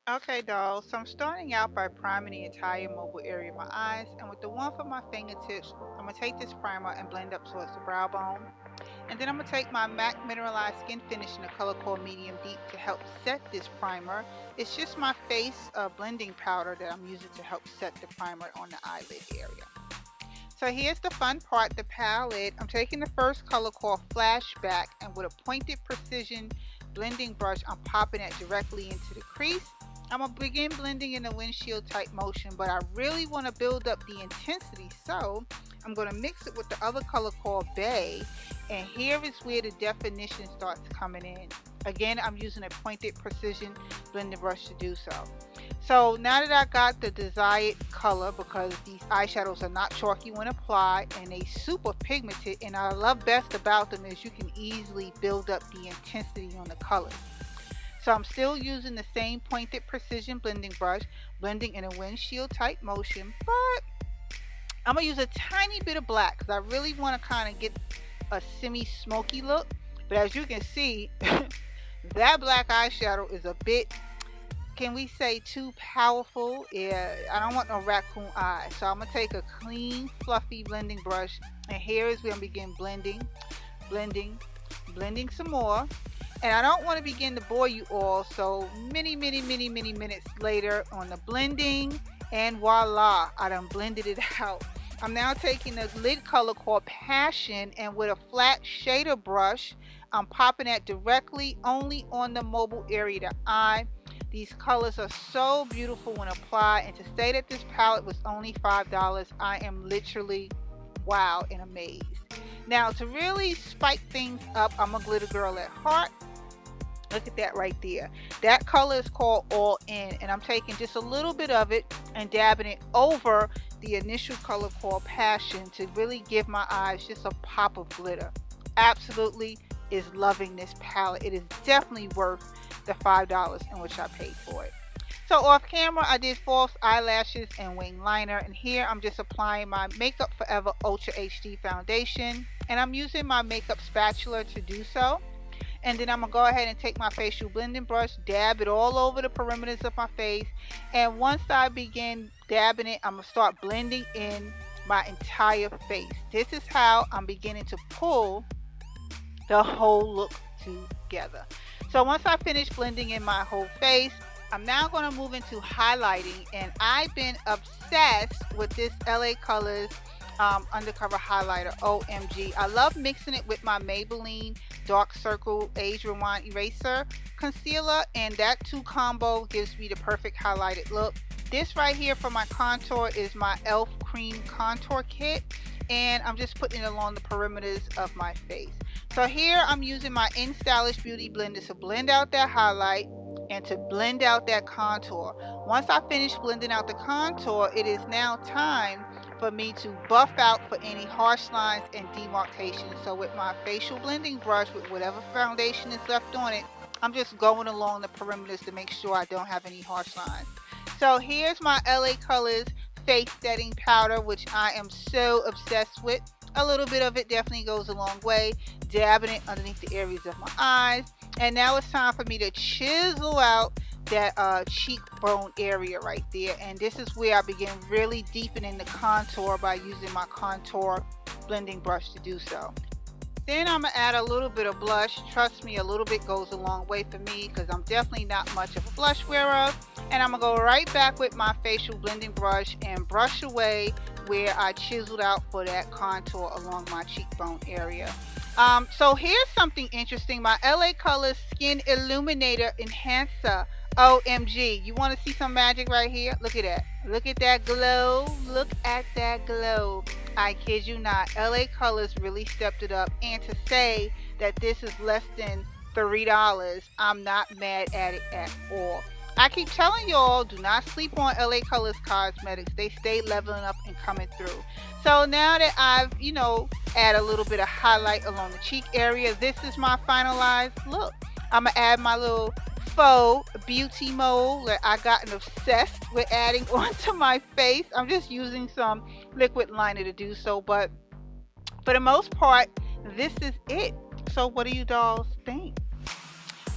Okay, dolls. So I'm starting out by priming the entire mobile area of my eyes, and with the one for my fingertips, I'm gonna take this primer and blend up towards the brow bone. And then I'm gonna take my MAC Mineralized Skin Finish in the color called Medium Deep to help set this primer. It's just my face blending powder that I'm using to help set the primer on the eyelid area. So here's the fun part, the palette. I'm taking the first color called Flashback, and with a pointed precision blending brush, I'm popping it directly into the crease. I'm going to begin blending in a windshield type motion, but I really want to build up the intensity, so I'm going to mix it with the other color called Bay, and here is where the definition starts coming in. Again, I'm using a pointed precision blending brush to do so. So now that I got the desired color, because these eyeshadows are not chalky when applied and they super pigmented, and I love best about them is you can easily build up the intensity on the colors. So I'm still using the same pointed precision blending brush, blending in a windshield type motion, but I'm going to use a tiny bit of black because I really want to kind of get a semi-smoky look. But as you can see, that black eyeshadow is a bit, can we say, too powerful? Yeah, I don't want no raccoon eye. So I'm going to take a clean, fluffy blending brush, and here is where I'm begin blending, blending some more. And I don't want to begin to bore you all, so many minutes later on the blending, and voila, I done blended it out. I'm now taking the lid color called Passion, and with a flat shader brush, I'm popping that directly only on the mobile area, the eye. These colors are so beautiful when applied, and to say that this palette was only $5, I am literally wow and amazed. Now to really spike things up, I'm a glitter girl at heart. Look at that right there. That color is called All In, and I'm taking just a little bit of it and dabbing it over the initial color called Passion to really give my eyes just a pop of glitter. Absolutely is loving this palette. It is definitely worth the $5 in which I paid for it. So off camera, I did false eyelashes and wing liner, and here I'm just applying my Makeup Forever Ultra HD foundation, and I'm using my makeup spatula to do so. And then I'm going to go ahead and take my facial blending brush, dab it all over the perimeters of my face. And once I begin dabbing it, I'm going to start blending in my entire face. This is how I'm beginning to pull the whole look together. So once I finish blending in my whole face, I'm now going to move into highlighting. And I've been obsessed with this LA Colors undercover highlighter. OMG, I love mixing it with my Maybelline Dark Circle Age Rewind Eraser concealer, and that two combo gives me the perfect highlighted look. This right here for my contour is my e.l.f. cream contour kit, and I'm just putting it along the perimeters of my face. So here I'm using my InStylish Beauty Blender to blend out that highlight and to blend out that contour. Once I finish blending out the contour, it is now time for me to buff out for any harsh lines and demarcations. So with my facial blending brush, with whatever foundation is left on it, I'm just going along the perimeters to make sure I don't have any harsh lines. So here's my LA Colors face setting powder, which I am so obsessed with. A little bit of it definitely goes a long way, dabbing it underneath the areas of my eyes. And now it's time for me to chisel out that cheekbone area right there, and this is where I begin really deepening the contour by using my contour blending brush to do so. Then I'm going to add a little bit of blush. Trust me, a little bit goes a long way for me because I'm definitely not much of a blush wearer. And I'm going to go right back with my facial blending brush and brush away where I chiseled out for that contour along my cheekbone area. So here's something interesting. My LA Colors Skin Illuminator Enhancer. OMG, you want to see some magic right here? Look at that. Look at that glow. Look at that glow. I kid you not. LA Colors really stepped it up. And to say that this is less than $3, I'm not mad at it at all. I keep telling y'all, do not sleep on LA Colors cosmetics. They stay leveling up and coming through. So now that I've, add a little bit of highlight along the cheek area, this is my finalized look. I'm going to add my little faux beauty mold that I gotten obsessed with adding onto my face. I'm just using some liquid liner to do so, but for the most part, this is it. So what do you dolls think?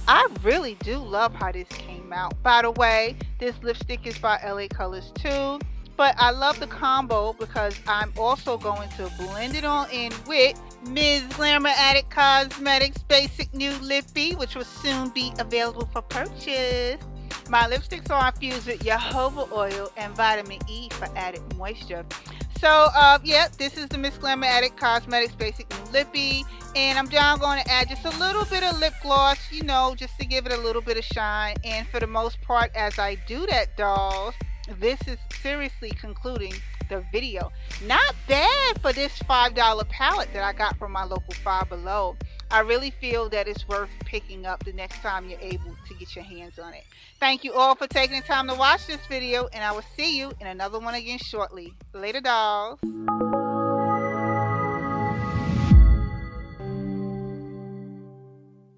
I really do love how this came out. By the way, this lipstick is by LA Colors too. But I love the combo because I'm also going to blend it on in with Ms. Glamour Addict Cosmetics Basic Nude Lippy, which will soon be available for purchase. My lipsticks are infused with jojoba oil and vitamin E for added moisture. So, yeah, this is the Miss Glamour Addict Cosmetics Basic Nude Lippy. And I'm now going to add just a little bit of lip gloss, you know, just to give it a little bit of shine. And for the most part, as I do that, dolls, this is seriously concluding the video. Not bad for this $5 palette that I got from my local Five Below. I really feel that it's worth picking up the next time you're able to get your hands on it. Thank you all for taking the time to watch this video, and I will see you in another one again shortly. Later, dolls.